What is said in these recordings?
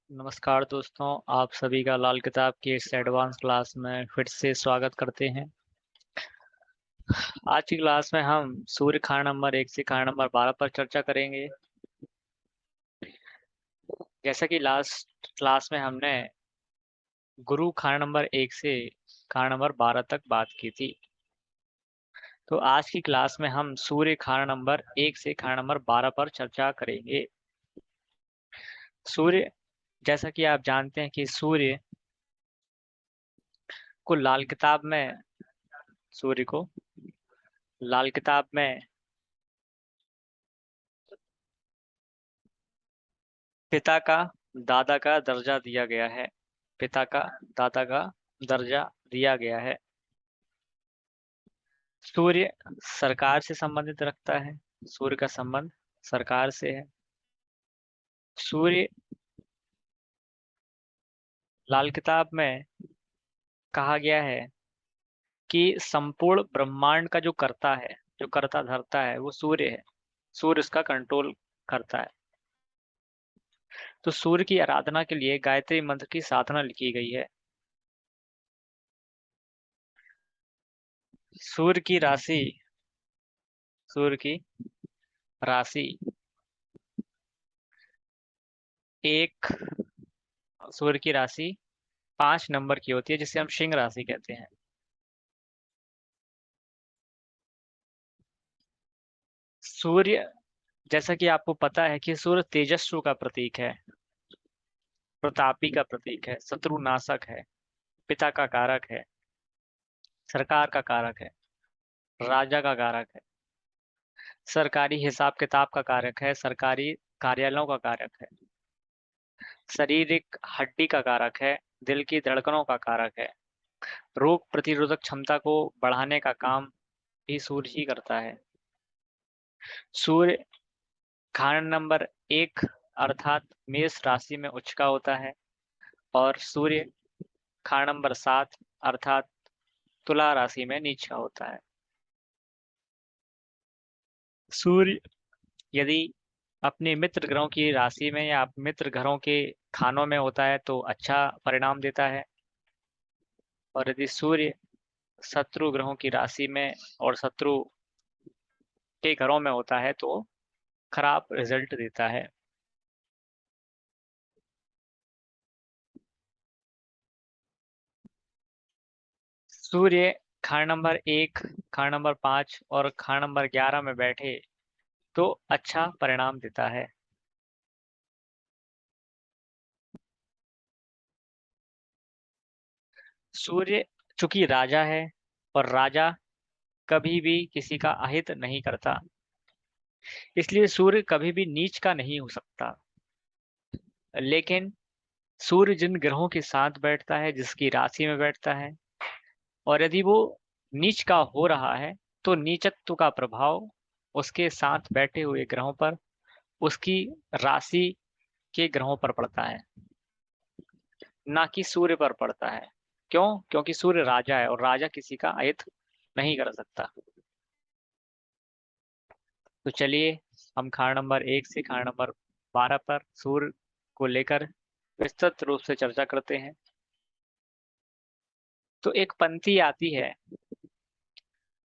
नमस्कार दोस्तों, आप सभी का लाल किताब की इस एडवांस क्लास में फिर से स्वागत करते हैं। आज की क्लास में हम सूर्य खान नंबर 1 से खान नंबर 12 पर चर्चा करेंगे। जैसा कि लास्ट क्लास में हमने गुरु खान नंबर 1 से खान नंबर 12 तक बात की थी, तो आज की क्लास में हम सूर्य खान नंबर 1 से खान नंबर 12 पर चर्चा करेंगे। सूर्य, जैसा कि आप जानते हैं कि सूर्य को लाल किताब में सूर्य को लाल किताब में पिता का दादा का दर्जा दिया गया है। पिता का दादा का दर्जा दिया गया है। सूर्य सरकार से संबंधित रखता है। सूर्य का संबंध सरकार से है। सूर्य लाल किताब में कहा गया है कि संपूर्ण ब्रह्मांड का जो करता है, जो करता धरता है, वो सूर्य है। सूर्य उसका कंट्रोल करता है। तो सूर्य की आराधना के लिए गायत्री मंत्र की साधना लिखी गई है। सूर्य की राशि सूर्य की राशि एक सूर्य की राशि 5 नंबर की होती है, जिसे हम सिंह राशि कहते हैं। सूर्य, जैसा कि आपको पता है कि सूर्य तेजस्व का प्रतीक है, प्रतापी का प्रतीक है, शत्रुनाशक है, पिता का कारक है, सरकार का कारक है, राजा का कारक है, सरकारी हिसाब किताब का कारक है, सरकारी कार्यालयों का कारक है, शारीरिक हड्डी का कारक है, दिल की धड़कनों का कारक है, रोग प्रतिरोधक क्षमता को बढ़ाने का काम भी सूर्य ही करता है। सूर्य खान नंबर 1 अर्थात मेष राशि में उच्च का होता है, और सूर्य खान नंबर 7 अर्थात तुला राशि में नीच का होता है। सूर्य यदि अपने मित्र ग्रहों की राशि में या मित्र ग्रहों के खानों में होता है तो अच्छा परिणाम देता है, और यदि सूर्य शत्रु ग्रहों की राशि में और शत्रु के घरों में होता है तो खराब रिजल्ट देता है। सूर्य खान नंबर 1, खान नंबर 5 और खान नंबर 11 में बैठे तो अच्छा परिणाम देता है। सूर्य चूंकि राजा है, और राजा कभी भी किसी का अहित नहीं करता, इसलिए सूर्य कभी भी नीच का नहीं हो सकता। लेकिन सूर्य जिन ग्रहों के साथ बैठता है, जिसकी राशि में बैठता है, और यदि वो नीच का हो रहा है तो नीचत्व का प्रभाव उसके साथ बैठे हुए ग्रहों पर, उसकी राशि के ग्रहों पर पड़ता है, ना कि सूर्य पर पड़ता है। क्यों? क्योंकि सूर्य राजा है और राजा किसी का अहित नहीं कर सकता। तो चलिए, हम खान नंबर 1 से खान नंबर 12 पर सूर्य को लेकर विस्तृत रूप से चर्चा करते हैं। तो एक पंक्ति आती है,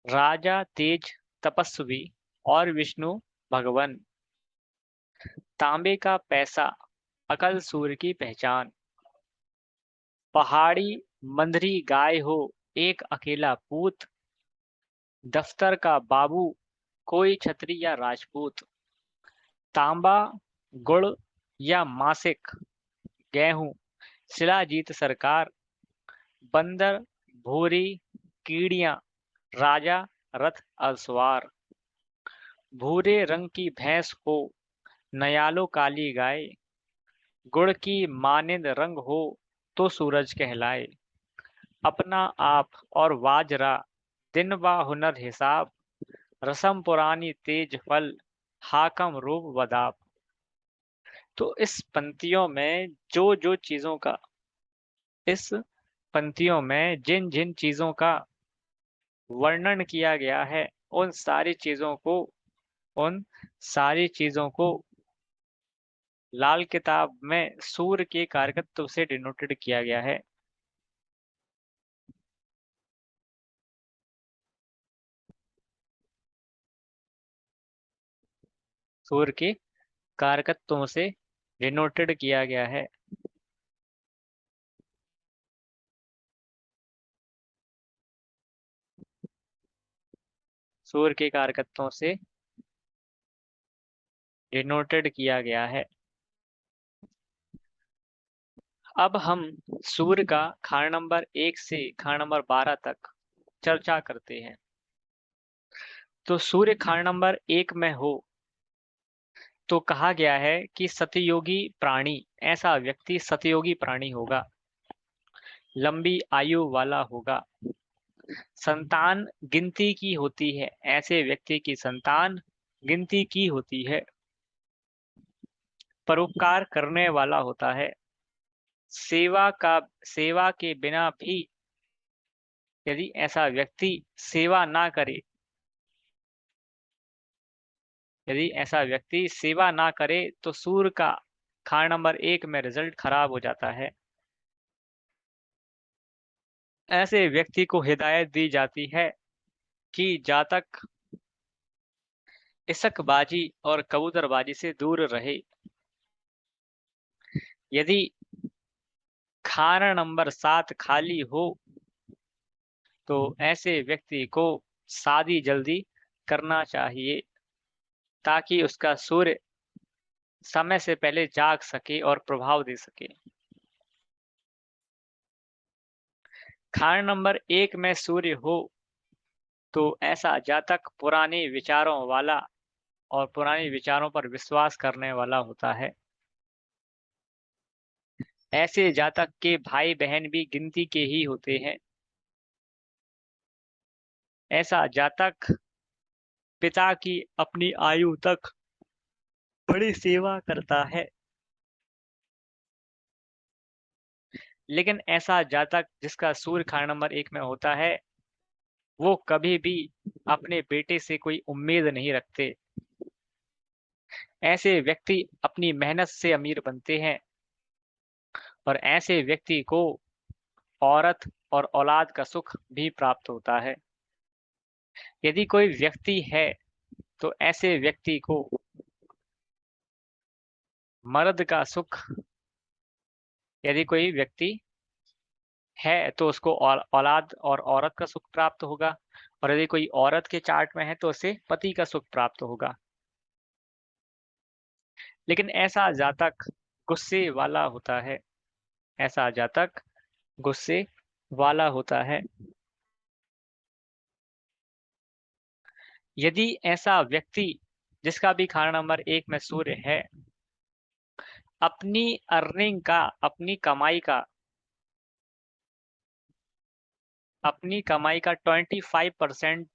राजा तेज तपस्वी और विष्णु भगवन, तांबे का पैसा अकल सूर्य की पहचान, पहाड़ी मंदरी गाय हो एक अकेला पूत, दफ्तर का बाबू कोई छत्री या राजपूत, तांबा गुड़ या मासिक गेहूं शिलाजीत सरकार, बंदर भूरी कीड़ियां राजा रथ असवार, भूरे रंग की भैंस हो नयालो काली गाय, गुड़ की मानिंद रंग हो तो सूरज कहलाए, अपना आप और वाजरा दिन बा हुनर हिसाब, रसम पुरानी तेज फल हाकम रूप वदाप। तो इस पंक्तियों में जो जो चीजों का इस पंक्तियों में जिन जिन चीजों का वर्णन किया गया है, उन सारी चीजों को लाल किताब में सूर्य के कारकत्व से डिनोटेड किया गया है। सूर्य के कारकत्वों से डिनोटेड किया गया है। सूर्य के कारकत्वों से डिनोटेड किया गया है। अब हम सूर्य का खान नंबर 1 से खान नंबर 12 तक चर्चा करते हैं। तो सूर्य खान नंबर 1 में हो तो कहा गया है कि सतयोगी प्राणी, ऐसा व्यक्ति सतयोगी प्राणी होगा, लंबी आयु वाला होगा, संतान गिनती की होती है, ऐसे व्यक्ति की संतान गिनती की होती है, परोपकार करने वाला होता है, सेवा के बिना भी यदि ऐसा व्यक्ति सेवा ना करे, यदि ऐसा व्यक्ति सेवा ना करे तो सूर्य का खान नंबर 1 में रिजल्ट खराब हो जाता है। ऐसे व्यक्ति को हिदायत दी जाती है कि जातक इसकबाजी और कबूतरबाजी से दूर रहे। यदि खाना नंबर 7 खाली हो तो ऐसे व्यक्ति को शादी जल्दी करना चाहिए ताकि उसका सूर्य समय से पहले जाग सके और प्रभाव दे सके। खाना नंबर 1 में सूर्य हो तो ऐसा जातक पुराने विचारों वाला और पुराने विचारों पर विश्वास करने वाला होता है। ऐसे जातक के भाई बहन भी गिनती के ही होते हैं। ऐसा जातक पिता की अपनी आयु तक बड़ी सेवा करता है। लेकिन ऐसा जातक जिसका सूर्य खाना नंबर 1 में होता है वो कभी भी अपने बेटे से कोई उम्मीद नहीं रखते। ऐसे व्यक्ति अपनी मेहनत से अमीर बनते हैं और ऐसे व्यक्ति को औरत और औलाद का सुख भी प्राप्त होता है। यदि कोई व्यक्ति है तो ऐसे व्यक्ति को मर्द का सुख, यदि कोई व्यक्ति है तो उसको औलाद और औरत का सुख प्राप्त होगा, और यदि कोई औरत के चार्ट में है तो उसे पति का सुख प्राप्त होगा। लेकिन ऐसा जातक गुस्से वाला होता है। ऐसा जातक गुस्से वाला होता है। यदि ऐसा व्यक्ति जिसका भी खाना नंबर 1 में सूर्य है अपनी अर्निंग का, अपनी कमाई का 25%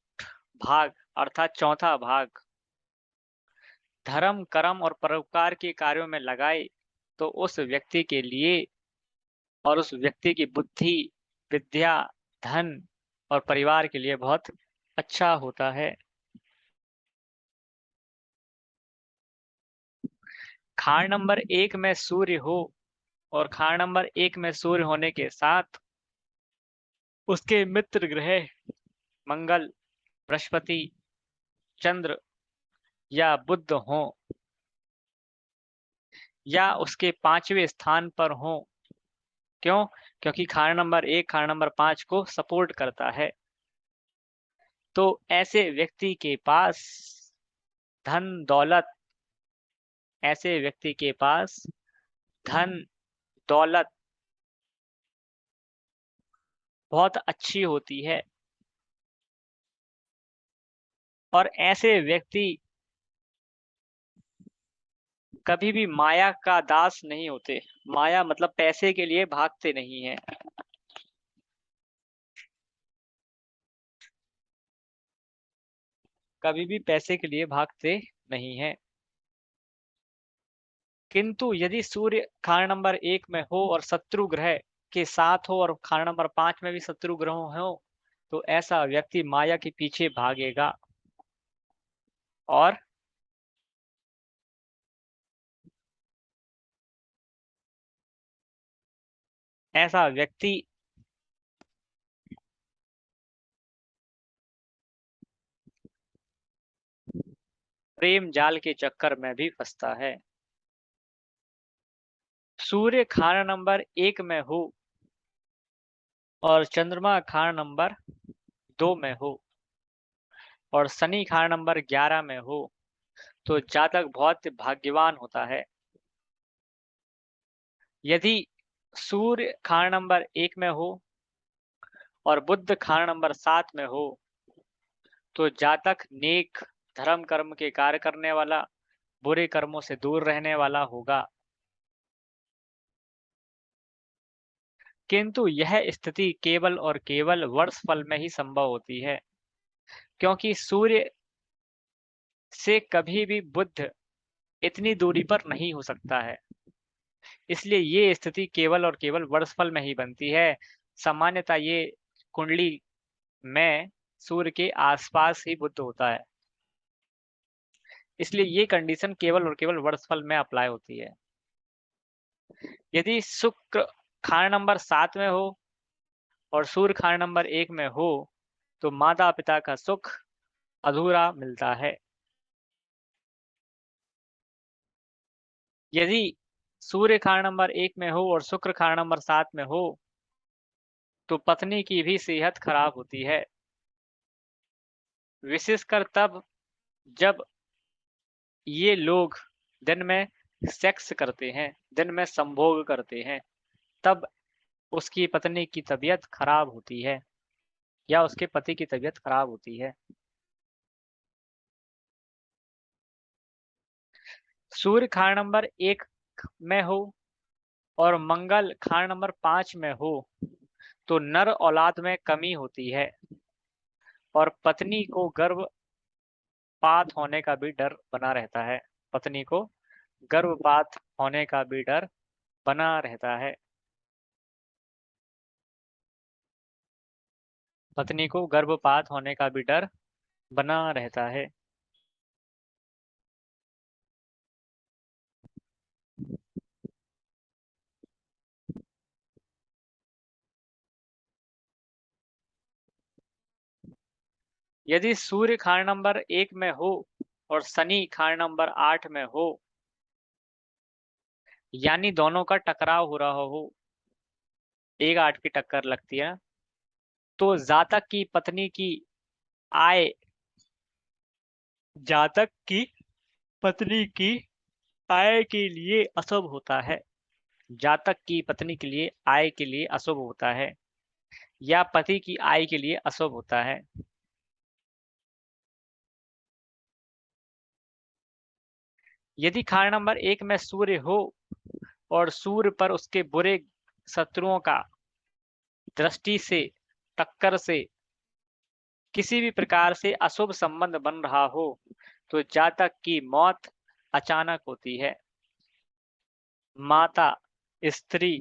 भाग अर्थात चौथा भाग धर्म कर्म और परोपकार के कार्यों में लगाए तो उस व्यक्ति के लिए और उस व्यक्ति की बुद्धि, विद्या, धन और परिवार के लिए बहुत अच्छा होता है। खान नंबर 1 में सूर्य हो और खान नंबर 1 में सूर्य होने के साथ उसके मित्र ग्रह मंगल, बृहस्पति, चंद्र या बुध हों या उसके 5वें स्थान पर हों। क्यों? क्योंकि खाना नंबर 1 खाना नंबर 5 को सपोर्ट करता है। तो ऐसे व्यक्ति के पास धन दौलत, ऐसे व्यक्ति के पास धन दौलत बहुत अच्छी होती है और ऐसे व्यक्ति कभी भी माया का दास नहीं होते। माया मतलब पैसे के लिए भागते नहीं हैं। कभी भी पैसे के लिए भागते नहीं हैं। किंतु यदि सूर्य खाना नंबर 1 में हो और शत्रु ग्रह के साथ हो और खाना नंबर 5 में भी शत्रु ग्रह हो तो ऐसा व्यक्ति माया के पीछे भागेगा और ऐसा व्यक्ति प्रेम जाल के चक्कर में भी फंसता है। सूर्य खाना नंबर 1 में हो और चंद्रमा खाना नंबर 2 में हो और शनि खाना नंबर 11 में हो तो जातक बहुत भाग्यवान होता है। यदि सूर्य खाना नंबर 1 में हो और बुध खाना नंबर 7 में हो तो जातक नेक धर्म कर्म के कार्य करने वाला, बुरे कर्मों से दूर रहने वाला होगा। किंतु यह स्थिति केवल और केवल वर्षफल में ही संभव होती है, क्योंकि सूर्य से कभी भी बुध इतनी दूरी पर नहीं हो सकता है। इसलिए ये स्थिति केवल और केवल वर्षफल में ही बनती है। सामान्यतः ये कुंडली में सूर्य के आसपास ही बुध होता है, इसलिए ये कंडीशन केवल और केवल वर्षफल में अप्लाई होती है। यदि शुक्र खाना नंबर 7 में हो और सूर्य खाना नंबर 1 में हो तो माता पिता का सुख अधूरा मिलता है। यदि सूर्य खाना नंबर 1 में हो और शुक्र खाना नंबर 7 में हो तो पत्नी की भी सेहत खराब होती है, विशेषकर तब जब ये लोग दिन में सेक्स करते हैं, दिन में संभोग करते हैं, तब उसकी पत्नी की तबीयत खराब होती है या उसके पति की तबीयत खराब होती है। सूर्य खाना नंबर 1 में हो और मंगल खाना नंबर 5 में हो तो नर औलाद में कमी होती है और पत्नी को गर्भपात होने का भी डर बना रहता है। पत्नी को गर्भपात होने का भी डर बना रहता है। पत्नी को गर्भपात होने का भी डर बना रहता है। यदि सूर्य खाना नंबर 1 में हो और शनि खाना नंबर 8 में हो, यानी दोनों का टकराव हो रहा हो, 1-8 की टक्कर लगती है, तो जातक की पत्नी की आय जातक की पत्नी की आय के लिए अशुभ होता है। जातक की पत्नी के लिए आय के लिए अशुभ होता है या पति की आय के लिए अशुभ होता है। यदि खाना नंबर 1 में सूर्य हो और सूर्य पर उसके बुरे शत्रुओं का दृष्टि से, टक्कर से, किसी भी प्रकार से अशुभ संबंध बन रहा हो तो जातक की मौत अचानक होती है। माता, स्त्री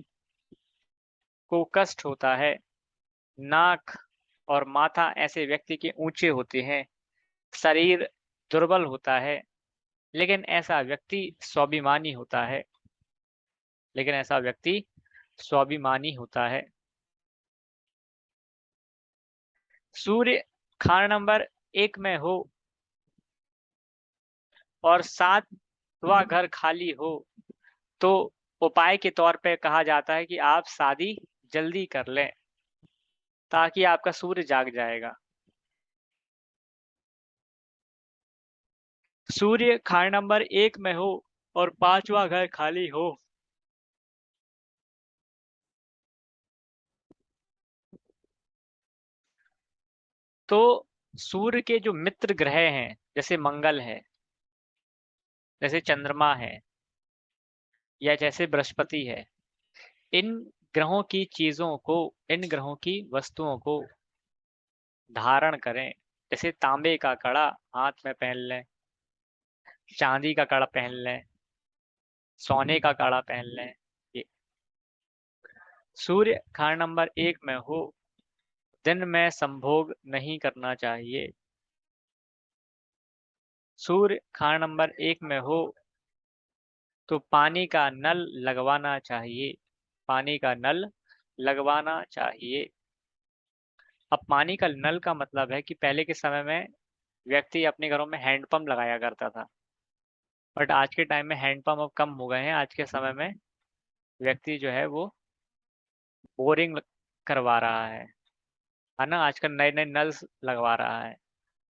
को कष्ट होता है। नाक और माथा ऐसे व्यक्ति के ऊंचे होते हैं। शरीर दुर्बल होता है, लेकिन ऐसा व्यक्ति स्वाभिमानी होता है। लेकिन ऐसा व्यक्ति स्वाभिमानी होता है। सूर्य खाना नंबर 1 में हो और 7वां घर खाली हो तो उपाय के तौर पे कहा जाता है कि आप शादी जल्दी कर लें, ताकि आपका सूर्य जाग जाएगा। सूर्य खाना नंबर 1 में हो और 5वां घर खाली हो तो सूर्य के जो मित्र ग्रह हैं, जैसे मंगल है, जैसे चंद्रमा है या जैसे बृहस्पति है, इन ग्रहों की चीजों को, इन ग्रहों की वस्तुओं को धारण करें। जैसे तांबे का कड़ा हाथ में पहन लें, चांदी का कड़ा पहन लें, सोने का कड़ा पहन लें। ये सूर्य खाना नंबर 1 में हो, दिन में संभोग नहीं करना चाहिए। सूर्य खाना नंबर 1 में हो तो पानी का नल लगवाना चाहिए। पानी का नल लगवाना चाहिए। अब पानी का नल का मतलब है कि पहले के समय में व्यक्ति अपने घरों में हैंडपंप लगाया करता था, बट आज के टाइम में हैंडपंप अब कम हो गए हैं। आज के समय में व्यक्ति जो है वो बोरिंग करवा रहा है ना, आजकल नए नए नल्स लगवा रहा है।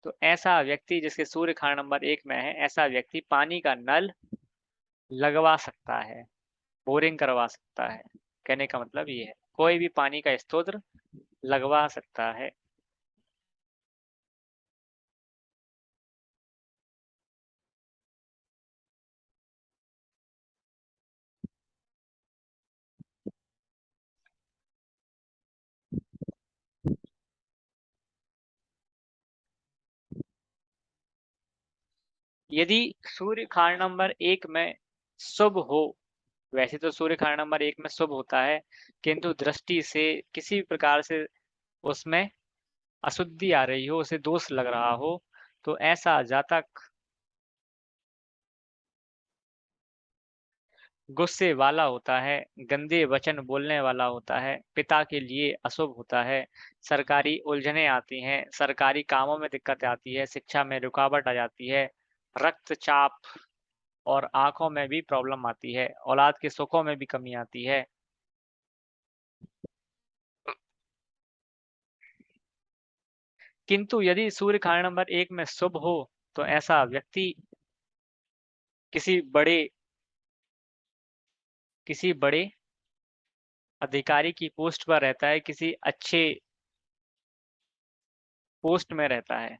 तो ऐसा व्यक्ति जिसके सूर्य खान नंबर 1 में है, ऐसा व्यक्ति पानी का नल लगवा सकता है, बोरिंग करवा सकता है। कहने का मतलब ये है, कोई भी पानी का स्रोत लगवा सकता है। यदि सूर्य खान नंबर 1 में शुभ हो, वैसे तो सूर्य खान नंबर 1 में शुभ होता है, किंतु दृष्टि से किसी भी प्रकार से उसमें अशुद्धि आ रही हो, उसे दोष लग रहा हो, तो ऐसा जातक गुस्से वाला होता है, गंदे वचन बोलने वाला होता है, पिता के लिए अशुभ होता है, सरकारी उलझनें आती हैं, सरकारी कामों में दिक्कत आती है, शिक्षा में रुकावट आ जाती है, रक्तचाप और आंखों में भी प्रॉब्लम आती है, औलाद के सुखों में भी कमी आती है। किंतु यदि सूर्य खान नंबर 1 में शुभ हो, तो ऐसा व्यक्ति किसी बड़े किसी बड़े अधिकारी की पोस्ट पर रहता है, किसी अच्छे पोस्ट में रहता है,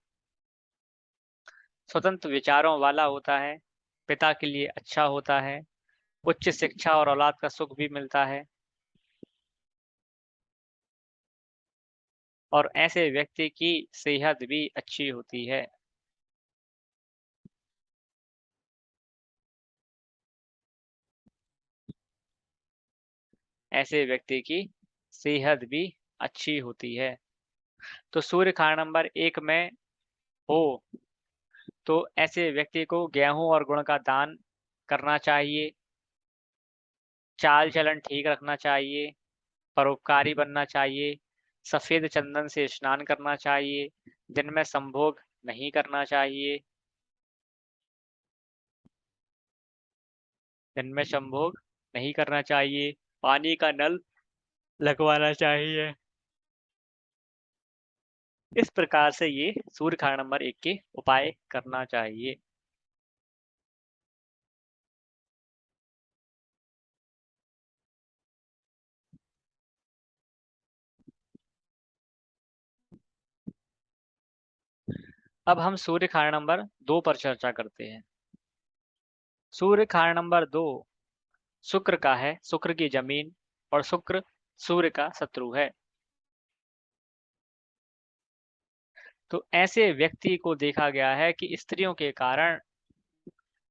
स्वतंत्र विचारों वाला होता है, पिता के लिए अच्छा होता है, उच्च शिक्षा और औलाद का सुख भी मिलता है। और ऐसे व्यक्ति की सेहत भी अच्छी होती है। ऐसे व्यक्ति की सेहत भी अच्छी होती है। तो सूर्य खान नंबर 1 में हो, तो ऐसे व्यक्ति को गेहूं और गुड़ का दान करना चाहिए, चाल चलन ठीक रखना चाहिए, परोपकारी बनना चाहिए, सफेद चंदन से स्नान करना चाहिए, दिन में संभोग नहीं करना चाहिए, दिन में संभोग नहीं करना चाहिए, पानी का नल लगवाना चाहिए। इस प्रकार से ये सूर्य खान नंबर 1 के उपाय करना चाहिए। अब हम सूर्य खान नंबर 2 पर चर्चा करते हैं। सूर्य खान नंबर 2 शुक्र का है, शुक्र की जमीन, और शुक्र सूर्य का शत्रु है। तो ऐसे व्यक्ति को देखा गया है कि स्त्रियों के कारण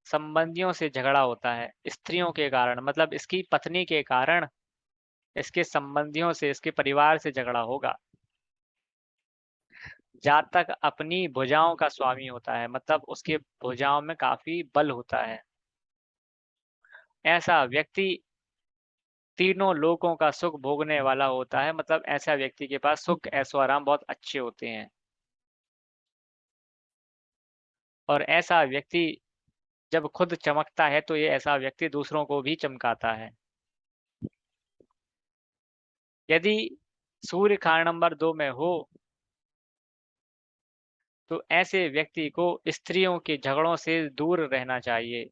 संबंधियों से झगड़ा होता है। स्त्रियों के कारण मतलब इसकी पत्नी के कारण इसके संबंधियों से, इसके परिवार से झगड़ा होगा। जातक अपनी भुजाओं का स्वामी होता है, मतलब उसके भुजाओं में काफी बल होता है। ऐसा व्यक्ति तीनों लोकों का सुख भोगने वाला होता है, मतलब ऐसा व्यक्ति के पास सुख ऐशो आराम बहुत अच्छे होते हैं। और ऐसा व्यक्ति जब खुद चमकता है, तो ये ऐसा व्यक्ति दूसरों को भी चमकाता है। यदि सूर्य खान नंबर 2 में हो, तो ऐसे व्यक्ति को स्त्रियों के झगड़ों से दूर रहना चाहिए,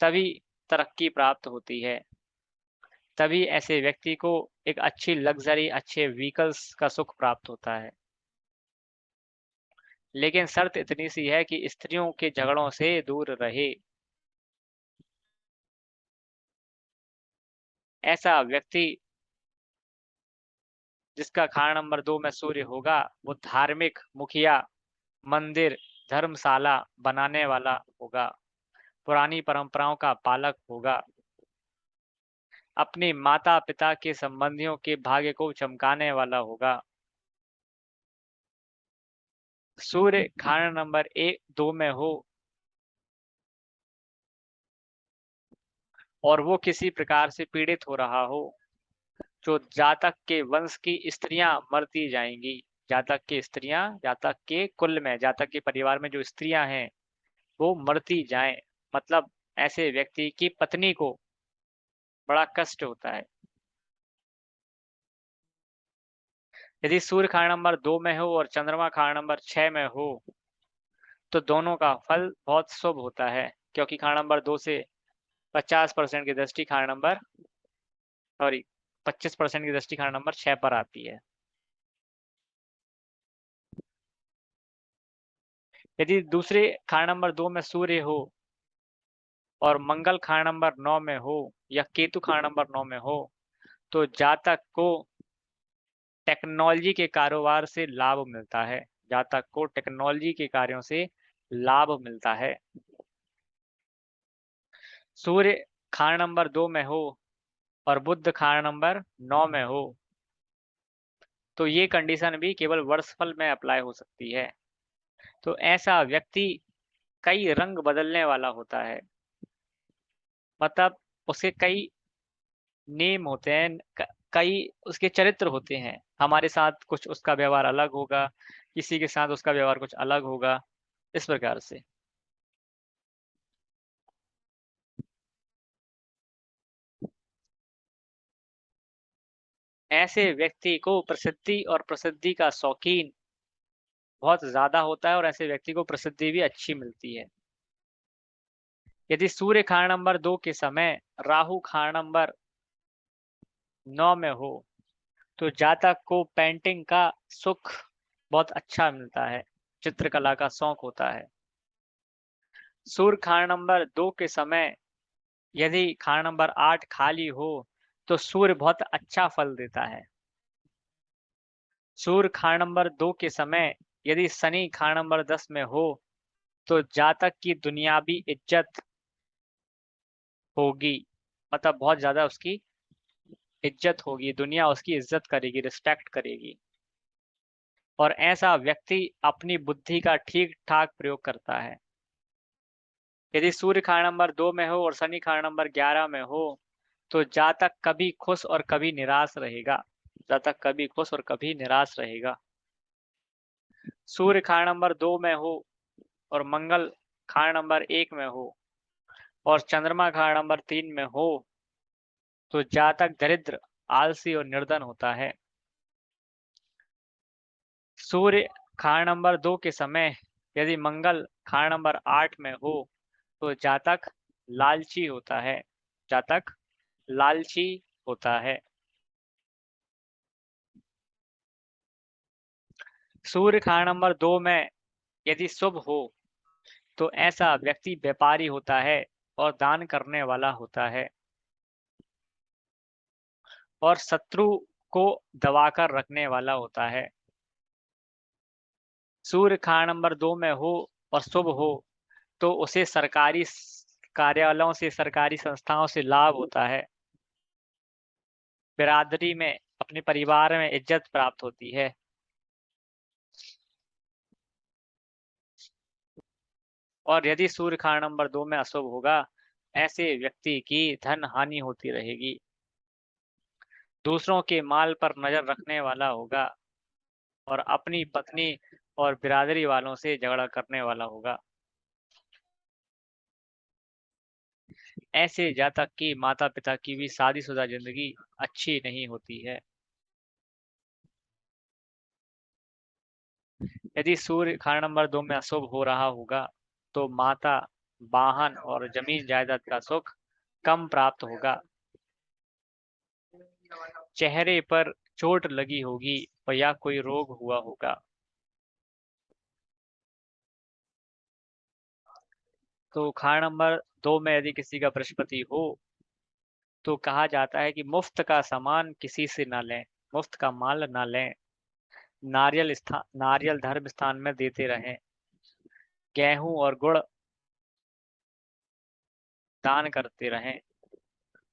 तभी तरक्की प्राप्त होती है। तभी ऐसे व्यक्ति को एक अच्छी लग्जरी, अच्छे व्हीकल्स का सुख प्राप्त होता है। लेकिन शर्त इतनी सी है कि स्त्रियों के झगड़ों से दूर रहे। ऐसा व्यक्ति जिसका खान नंबर 2 में सूर्य होगा, वो धार्मिक मुखिया, मंदिर, धर्मशाला बनाने वाला होगा, पुरानी परंपराओं का पालक होगा, अपने माता पिता के संबंधियों के भाग्य को चमकाने वाला होगा। सूर्य खान नंबर 1-2 में हो और वो किसी प्रकार से पीड़ित हो रहा हो, जो जातक के वंश की स्त्रियां मरती जाएंगी। जातक की स्त्रियां, जातक के कुल में, जातक के परिवार में जो स्त्रियां हैं वो मरती जाएं, मतलब ऐसे व्यक्ति की पत्नी को बड़ा कष्ट होता है। यदि सूर्य खान नंबर 2 में हो और चंद्रमा खान नंबर 6 में हो तो दोनों का फल बहुत शुभ होता है, क्योंकि खान नंबर 2 से 50% की दृष्टि खान नंबर, सॉरी, 25% की दृष्टि खान नंबर 6 पर आती है। यदि दूसरे खान नंबर 2 में सूर्य हो और मंगल खान नंबर 9 में हो या केतु खान नंबर 9 में हो तो जातक को टेक्नोलॉजी के कारोबार से लाभ मिलता है। जातक को टेक्नोलॉजी के कार्यों से लाभ मिलता है। सूर्य खान नंबर 2 में हो और बुध खान नंबर 9 में हो तो ये कंडीशन भी केवल वर्षफल में अप्लाई हो सकती है। तो ऐसा व्यक्ति कई रंग बदलने वाला होता है, मतलब उसे कई नेम होते हैं, कई उसके चरित्र होते हैं। हमारे साथ कुछ उसका व्यवहार अलग होगा, किसी के साथ उसका व्यवहार कुछ अलग होगा, इस प्रकार से। ऐसे व्यक्ति को प्रसिद्धि और प्रसिद्धि का शौकीन बहुत ज्यादा होता है और ऐसे व्यक्ति को प्रसिद्धि भी अच्छी मिलती है। यदि सूर्य खान नंबर 2 के समय राहु खान नंबर 9 में हो तो जातक को पेंटिंग का सुख बहुत अच्छा मिलता है, चित्रकला का शौक होता है। सूर्य खान नंबर 2 के समय यदि खान नंबर 8 खाली हो तो सूर्य बहुत अच्छा फल देता है। सूर्य खान नंबर 2 के समय यदि शनि खान नंबर 10 में हो तो जातक की दुनियावी इज्जत होगी, मतलब बहुत ज्यादा उसकी इज्जत होगी, दुनिया उसकी इज्जत करेगी, रिस्पेक्ट करेगी। और ऐसा व्यक्ति अपनी बुद्धि का ठीक ठाक प्रयोग करता है। यदि सूर्य खान नंबर 2 में हो और शनि खान नंबर 11 में हो तो जातक कभी खुश और कभी निराश रहेगा। जातक कभी खुश और कभी निराश रहेगा। सूर्य खान नंबर 2 में हो और मंगल खान नंबर 1 में हो और चंद्रमा खान नंबर 3 में हो तो जातक दरिद्र, आलसी और निर्धन होता है। सूर्य खान नंबर 2 के समय यदि मंगल खान नंबर 8 में हो तो जातक लालची होता है। जातक लालची होता है। सूर्य खान नंबर 2 में यदि शुभ हो तो ऐसा व्यक्ति व्यापारी होता है और दान करने वाला होता है और शत्रु को दबाकर रखने वाला होता है। सूर्य खान नंबर 2 में हो और शुभ हो तो उसे सरकारी कार्यालयों से, सरकारी संस्थाओं से लाभ होता है। बिरादरी में, अपने परिवार में इज्जत प्राप्त होती है। और यदि सूर्य खान नंबर 2 में अशुभ होगा, ऐसे व्यक्ति की धन हानि होती रहेगी, दूसरों के माल पर नजर रखने वाला होगा और अपनी पत्नी और बिरादरी वालों से झगड़ा करने वाला होगा। ऐसे जातक की माता पिता की भी शादीशुदा जिंदगी अच्छी नहीं होती है। यदि सूर्य खान नंबर 2 में अशुभ हो रहा होगा तो माता, वाहन और जमीन जायदाद का सुख कम प्राप्त होगा। चेहरे पर चोट लगी होगी और या कोई रोग हुआ होगा। तो खान नंबर 2 में यदि किसी का बृहस्पति हो तो कहा जाता है कि मुफ्त का सामान किसी से ना लें, मुफ्त का माल ना लें, नारियल धर्म स्थान में देते रहें, गेहूं और गुड़ दान करते रहें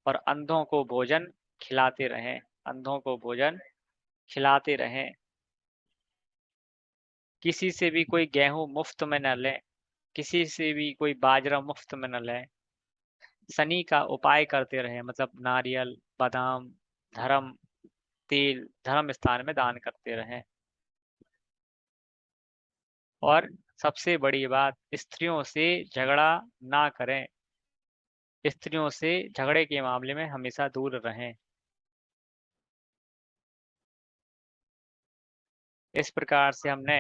और अंधों को भोजन खिलाते रहें। अंधों को भोजन खिलाते रहें। किसी से भी कोई गेहूं मुफ्त में न लें, किसी से भी कोई बाजरा मुफ्त में न लें। शनि का उपाय करते रहें, मतलब नारियल, बादाम, धर्म तेल धर्म स्थान में दान करते रहें। और सबसे बड़ी बात, स्त्रियों से झगड़ा ना करें। स्त्रियों से झगड़े के मामले में हमेशा दूर रहें। इस प्रकार से हमने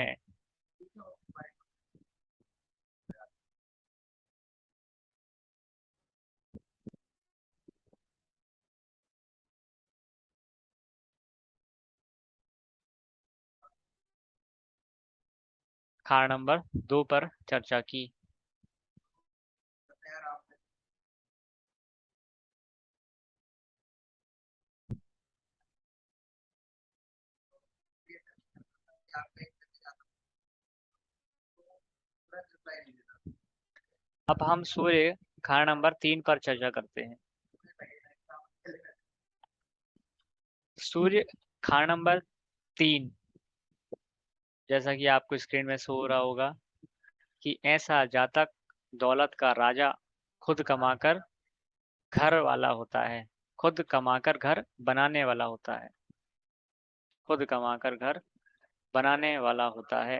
खान नंबर 2 पर चर्चा की। अब हम सूर्य खान नंबर 3 पर चर्चा करते हैं। सूर्य खान नंबर 3, जैसा कि आपको स्क्रीन में शो हो रहा होगा कि ऐसा जातक दौलत का राजा खुद कमाकर घर वाला होता है, खुद कमाकर घर बनाने वाला होता है, खुद कमाकर घर बनाने वाला होता है।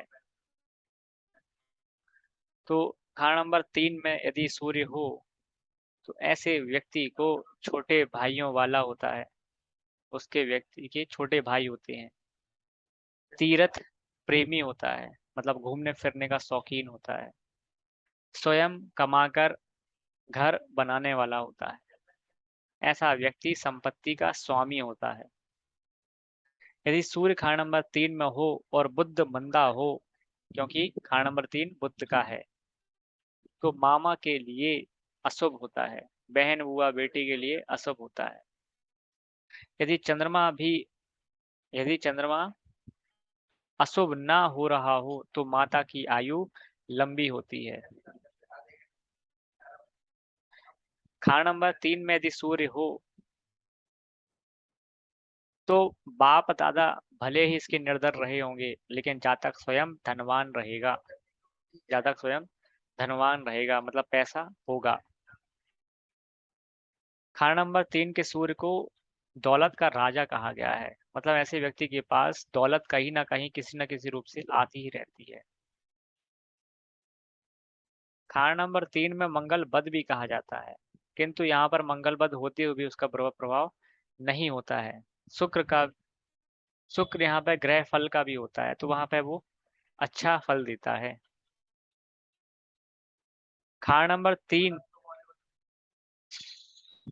तो खान नंबर 3 में यदि सूर्य हो तो ऐसे व्यक्ति को छोटे भाइयों वाला होता है, उसके व्यक्ति के छोटे भाई होते हैं। तीर्थ प्रेमी होता है, मतलब घूमने फिरने का शौकीन होता है। स्वयं कमाकर घर बनाने वाला होता है। ऐसा व्यक्ति संपत्ति का स्वामी होता है। यदि सूर्य खान नंबर 3 में हो और बुध मंदा हो, क्योंकि खान नंबर 3 बुध का है, तो मामा के लिए अशुभ होता है, बहन बुआ बेटी के लिए अशुभ होता है। यदि चंद्रमा भी यदि चंद्रमा अशुभ ना हो रहा हो तो माता की आयु लंबी होती है। खान नंबर 3 में यदि सूर्य हो तो बाप दादा भले ही इसके निर्धन रहे होंगे, लेकिन जातक स्वयं धनवान रहेगा। जातक स्वयं धनवान रहेगा, मतलब पैसा होगा। खान नंबर 3 के सूर्य को दौलत का राजा कहा गया है, मतलब ऐसे व्यक्ति के पास दौलत कहीं ना कहीं किसी न किसी रूप से आती ही रहती है। खान नंबर 3 में मंगल बद भी कहा जाता है, किंतु यहाँ पर मंगल बद होते हुए भी उसका प्रभाव नहीं होता है। शुक्र का शुक्र यहाँ पे ग्रह फल का भी होता है, तो वहां पे वो अच्छा फल देता है। खान नंबर 3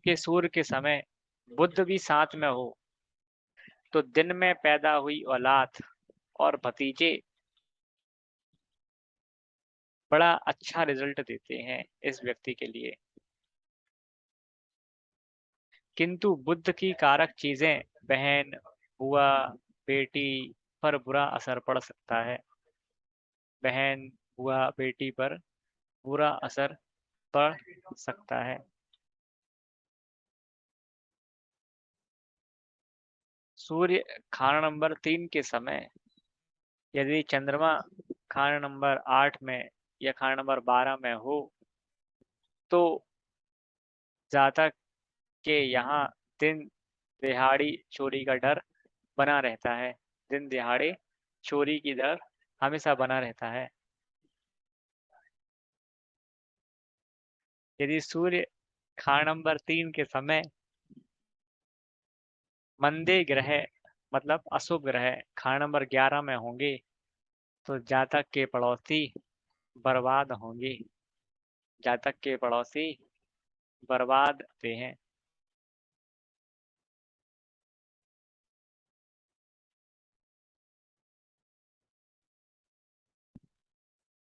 के सूर्य के समय बुध भी साथ में हो तो दिन में पैदा हुई औलाद और भतीजे बड़ा अच्छा रिजल्ट देते हैं इस व्यक्ति के लिए। किंतु बुध की कारक चीजें बहन बुआ बेटी पर बुरा असर पड़ सकता है। बहन बुआ बेटी पर बुरा असर पड़ सकता है। सूर्य खाना नंबर 3 के समय यदि चंद्रमा खाना नंबर 8 में या खाना नंबर 12 में हो तो जातक के यहाँ दिन दिहाड़ी चोरी का डर बना रहता है। दिन दिहाड़े चोरी की डर हमेशा बना रहता है। यदि सूर्य खान नंबर 3 के समय मंदे ग्रह, मतलब अशुभ ग्रह खान नंबर 11 में होंगे तो जातक के पड़ोसी बर्बाद होंगे। जातक के पड़ोसी बर्बाद होते हैं।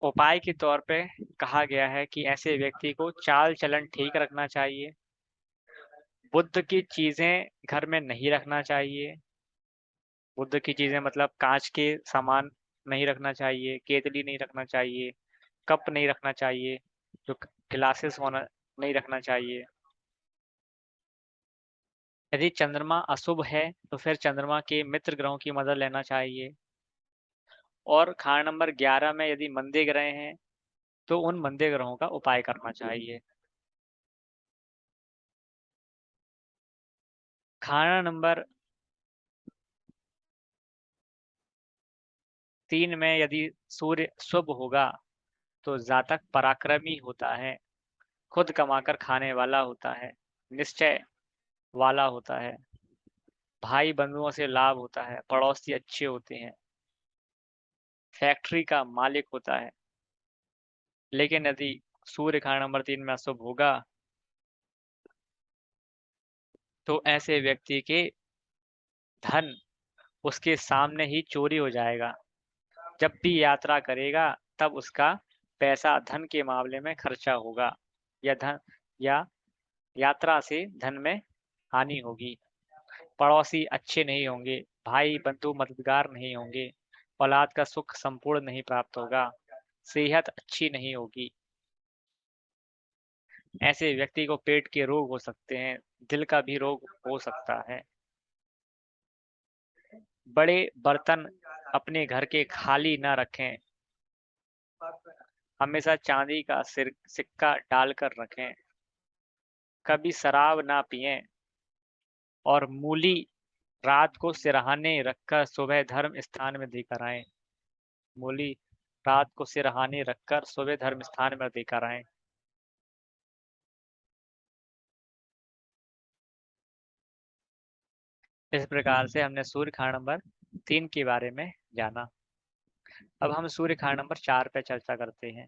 उपाय के तौर पे कहा गया है कि ऐसे व्यक्ति को चाल चलन ठीक रखना चाहिए। बुद्ध की चीजें घर में नहीं रखना चाहिए। बुद्ध की चीजें मतलब कांच के सामान नहीं रखना चाहिए, केतली नहीं रखना चाहिए, कप नहीं रखना चाहिए, जो ग्लासेस होना नहीं रखना चाहिए। यदि चंद्रमा अशुभ है तो फिर चंद्रमा के मित्र ग्रहों की मदद लेना चाहिए। और खान नंबर 11 में यदि मंदे ग्रह हैं तो उन मंदे ग्रहों का उपाय करना चाहिए। खाना नंबर 3 में यदि सूर्य शुभ होगा तो जातक पराक्रमी होता है, खुद कमाकर खाने वाला होता है, निश्चय वाला होता है, भाई बंधुओं से लाभ होता है, पड़ोसी अच्छे होते हैं, फैक्ट्री का मालिक होता है। लेकिन यदि सूर्य खाना नंबर 3 में अशुभ होगा तो ऐसे व्यक्ति के धन उसके सामने ही चोरी हो जाएगा। जब भी यात्रा करेगा तब उसका पैसा धन के मामले में खर्चा होगा या या यात्रा से धन में हानि होगी। पड़ोसी अच्छे नहीं होंगे, भाई बंधु मददगार नहीं होंगे, औलाद का सुख संपूर्ण नहीं प्राप्त होगा, सेहत अच्छी नहीं होगी। ऐसे व्यक्ति को पेट के रोग हो सकते हैं, दिल का भी रोग हो सकता है। बड़े बर्तन अपने घर के खाली न रखें, हमेशा चांदी का सिक्का डालकर रखें। कभी शराब ना पिएं और मूली रात को सिरहाने रखकर सुबह धर्म स्थान में देकर आएं। मूली रात को सिरहाने रखकर सुबह धर्म स्थान में देकर आएं। इस प्रकार से हमने सूर्य खान नंबर 3 के बारे में जाना। अब हम सूर्य खान नंबर 4 पे चर्चा करते हैं।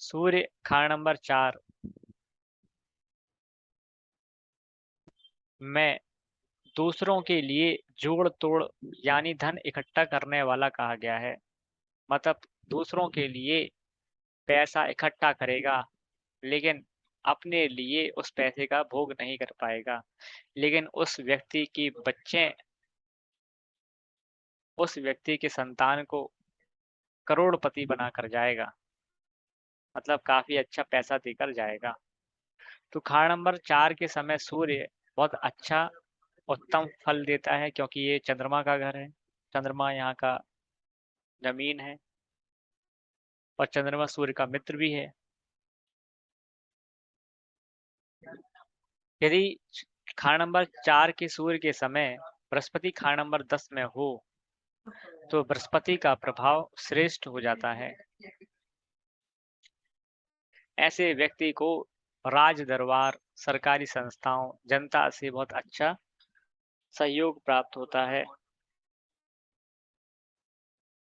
सूर्य खान नंबर 4 में दूसरों के लिए जोड़ तोड़ यानी धन इकट्ठा करने वाला कहा गया है। मतलब दूसरों के लिए पैसा इकट्ठा करेगा लेकिन अपने लिए उस पैसे का भोग नहीं कर पाएगा, लेकिन उस व्यक्ति की बच्चे उस व्यक्ति के संतान को करोड़पति बनाकर जाएगा, मतलब काफी अच्छा पैसा देकर जाएगा। तो खान नंबर 4 के समय सूर्य बहुत अच्छा उत्तम फल देता है क्योंकि ये चंद्रमा का घर है, चंद्रमा यहाँ का जमीन है और चंद्रमा सूर्य का मित्र भी है। यदि खान नंबर 4 के सूर्य के समय बृहस्पति खान नंबर 10 में हो तो बृहस्पति का प्रभाव श्रेष्ठ हो जाता है। ऐसे व्यक्ति को राज दरबार, सरकारी संस्थाओं, जनता से बहुत अच्छा सहयोग प्राप्त होता है।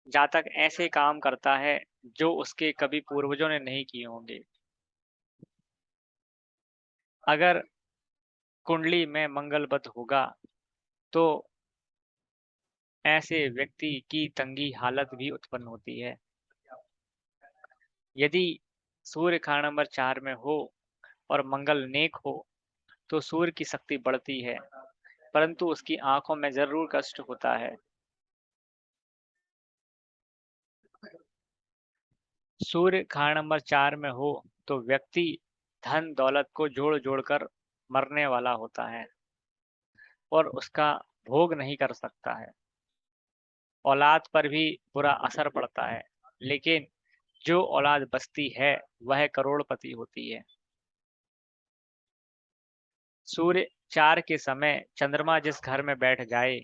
जातक ऐसे काम करता है जो उसके कभी पूर्वजों ने नहीं किए होंगे। अगर कुंडली में मंगल बद होगा तो ऐसे व्यक्ति की तंगी हालत भी उत्पन्न होती है। यदि सूर्य खान नंबर 4 में हो और मंगल नेक हो तो सूर्य की शक्ति बढ़ती है, परंतु उसकी आंखों में जरूर कष्ट होता है। सूर्य खान नंबर 4 में हो तो व्यक्ति धन दौलत को जोड़ जोड़कर मरने वाला होता है और उसका भोग नहीं कर सकता है। औलाद पर भी बुरा असर पड़ता है, लेकिन जो औलाद बचती है वह करोड़पति होती है। सूर्य 4 के समय चंद्रमा जिस घर में बैठ जाए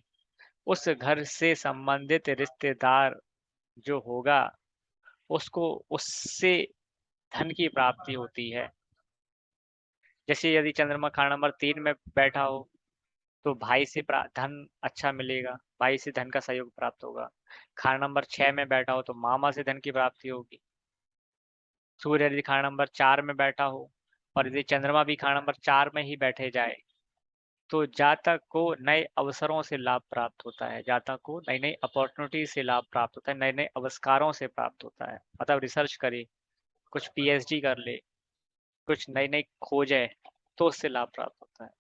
उस घर से संबंधित रिश्तेदार जो होगा उसको उससे धन की प्राप्ति होती है। जैसे यदि चंद्रमा खान नंबर 3 में बैठा हो तो भाई से धन अच्छा मिलेगा, भाई से धन का सहयोग प्राप्त होगा। खान नंबर 6 में बैठा हो तो मामा से धन की प्राप्ति होगी। सूर्य यदि खान नंबर 4 में बैठा हो और यदि चंद्रमा भी खान नंबर 4 में ही बैठे जाए तो जातक को नए अवसरों से लाभ प्राप्त होता है, जातक को नई नई अपॉर्चुनिटी से लाभ प्राप्त होता है, नए नए आविष्कारों से प्राप्त होता है। मतलब रिसर्च करे, कुछ पीएचडी कर ले, कुछ नई नई खोज है तो उससे लाभ प्राप्त होता है।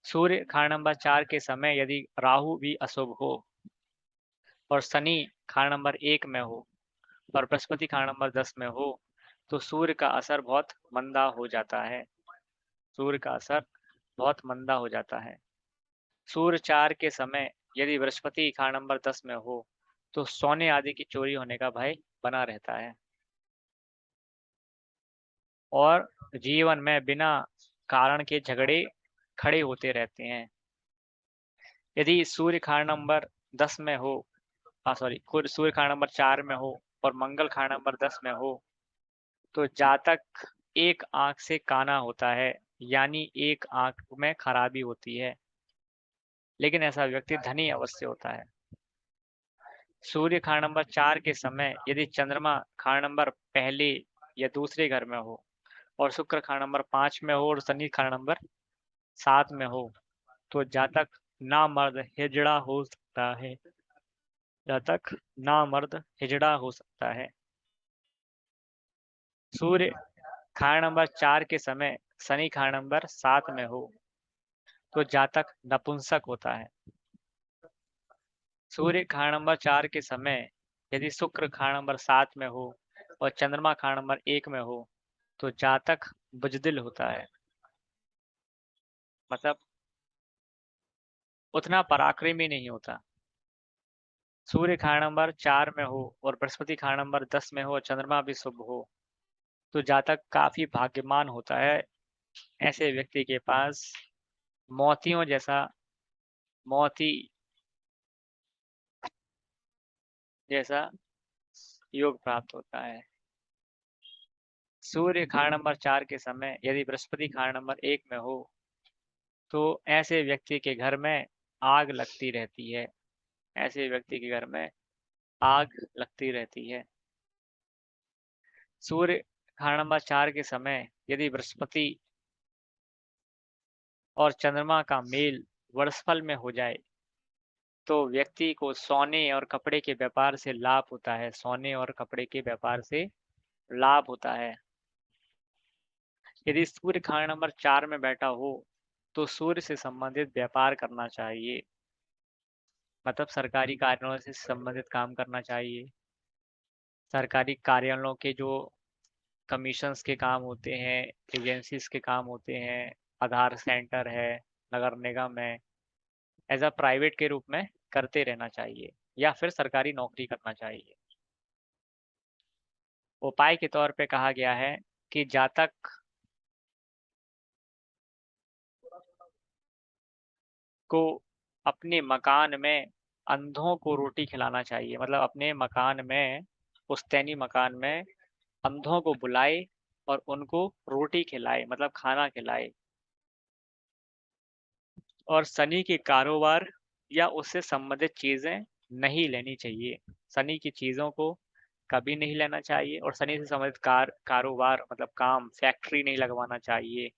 सूर्य खान नंबर 4 के समय यदि राहु भी अशुभ हो और शनि खान नंबर 1 में हो और बृहस्पति खान नंबर 10 में हो तो सूर्य का असर बहुत मंदा हो जाता है। सूर्य का असर बहुत मंदा हो जाता है। सूर्य 4 के समय यदि बृहस्पति खान नंबर 10 में हो तो सोने आदि की चोरी होने का भय बना रहता है और जीवन में बिना कारण के झगड़े खड़े होते रहते हैं। यदि सूर्य खान नंबर 10 में हो, सॉरी, सूर्य खान नंबर 4 में हो और मंगल खान नंबर 10 में हो, तो जातक एक आंख से काना होता है, यानी एक आंख में खराबी होती है, लेकिन ऐसा व्यक्ति धनी अवश्य होता है। सूर्य खान नंबर 4 के समय यदि चंद्रमा खान नंबर पहले या दूसरे घर में हो और शुक्र खान नंबर 5 में हो और शनि खान नंबर 7 में हो, तो जातक नामर्द हिजड़ा हो सकता है। जातक नामर्द हिजड़ा हो सकता है। सूर्य खान नंबर 4 के समय शनि खान नंबर 7 में हो, तो जातक नपुंसक होता है। सूर्य खान नंबर 4 के समय यदि शुक्र खान नंबर 7 में हो और चंद्रमा खान नंबर 1 में हो, तो जातक बुजदिल होता है, मतलब उतना पराक्रमी नहीं होता। सूर्य खान नंबर 4 में हो और बृहस्पति खान नंबर 10 में हो और चंद्रमा भी शुभ हो, तो जातक काफी भाग्यवान होता है। ऐसे व्यक्ति के पास मोतियों मोती जैसा योग प्राप्त होता है। सूर्य खान नंबर 4 के समय यदि बृहस्पति खान नंबर 1 में हो, तो ऐसे व्यक्ति के घर में आग लगती रहती है। ऐसे व्यक्ति के घर में आग लगती रहती है। सूर्य खान नंबर 4 के समय यदि बृहस्पति और चंद्रमा का मेल वर्षफल में हो जाए, तो व्यक्ति को सोने और कपड़े के व्यापार से लाभ होता है। सोने और कपड़े के व्यापार से लाभ होता है। यदि सूर्य खान नंबर 4 में बैठा हो, तो सूर्य से संबंधित व्यापार करना चाहिए, मतलब सरकारी कार्यालयों से संबंधित काम करना चाहिए। सरकारी कार्यालयों के जो कमीशंस के काम होते हैं, एजेंसीज के काम होते हैं, आधार सेंटर है, नगर निगम है, एज अ प्राइवेट के रूप में करते रहना चाहिए या फिर सरकारी नौकरी करना चाहिए। उपाय के तौर पे कहा गया है कि जातक को अपने मकान में अंधों को रोटी खिलाना चाहिए, मतलब अपने मकान में, पुश्तैनी मकान में अंधों को बुलाए और उनको रोटी खिलाए, मतलब खाना खिलाए। और शनि के कारोबार या उससे संबंधित चीजें नहीं लेनी चाहिए। शनि की चीजों को कभी नहीं लेना चाहिए और शनि से संबंधित कारोबार मतलब काम, फैक्ट्री नहीं लगवाना चाहिए,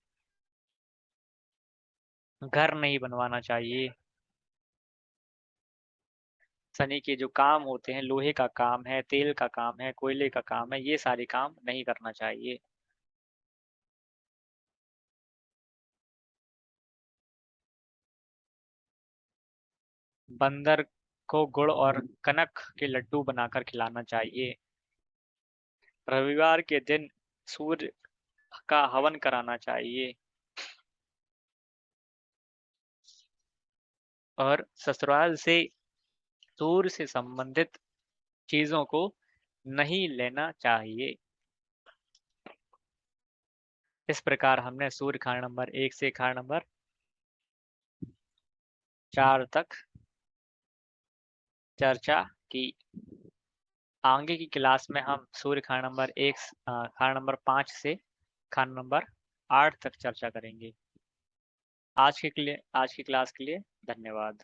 घर नहीं बनवाना चाहिए। शनि के जो काम होते हैं, लोहे का काम है, तेल का काम है, कोयले का काम है, ये सारे काम नहीं करना चाहिए। बंदर को गुड़ और कनक के लड्डू बनाकर खिलाना चाहिए। रविवार के दिन सूर्य का हवन कराना चाहिए और ससुराल से सूर्य से संबंधित चीजों को नहीं लेना चाहिए। इस प्रकार हमने सूर्य खान नंबर 1 से खान नंबर 4 तक चर्चा की। आगे की क्लास में हम सूर्य खान नंबर 1 खान नंबर 5 से खान नंबर 8 तक चर्चा करेंगे। आज की क्लास के लिए धन्यवाद।